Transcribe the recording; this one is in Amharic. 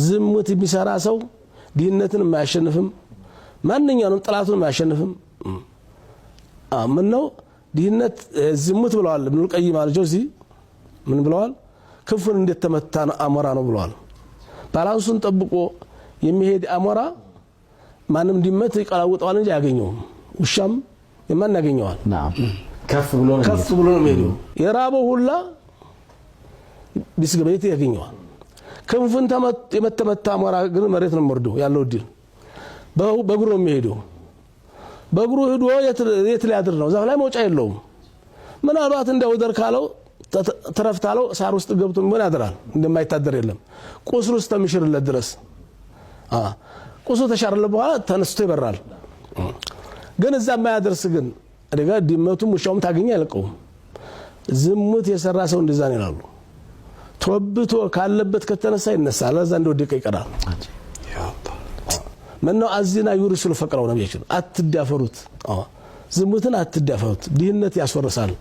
ዝሙት የሚሰራ ሰው ድህነትን የማያሸንፍም ማንኛውንም ጥላቱን የማያሸንፍም ምን ነው ድህነት ዝሙት ብለዋል ኢብኑ القيم አልጆዚ ምን ብለዋል ክፉን እንደተመታ አሞራ ነው ብለዋል ባላንሱን ጠብቆ የሚሄድ አሞራ ማንም ድመት ይቀላውጣል እንጂ ያገኘው ውሻም የማን ያገኘዋል ከፍ ብሎ ነው የሚሄደው የራበው ሁላ ቢስገበይት ያገኘዋል ክንፉን የመተመታ አሞራ ግን መሬት ነው ወርዶ ያለው ዲል በእግሩ የሚሄደው በእግሩ ሄዶ የት ሊያድር ነው ዛፍ ላይ መውጫ የለውም ምናልባት እንደው ደር ካለው ተረፍታለው ሳር ውስጥ ገብቶ ምን ያድራል እንደማይታደር የለም ቁስሉ ውስጥ ተምሽርለት ድረስ ቁስሉ ተሻረለ በኋላ ተነስቶ ይበራል ግን እዛ ማያደርስ ግን አደጋ ድመቱም ውሻውም ታገኛ አይለቀው ዝሙት የሰራ ሰው እንደዛ ነው ይላሉ ተወብቶ ካለበት ከተነሳ ይነሳል ለዛ እንደወደቀ ይቀራል منو عزينا يورث الفقر ونبيشن أتدافروت زموتنا أتدافروت دينة ياسور رسال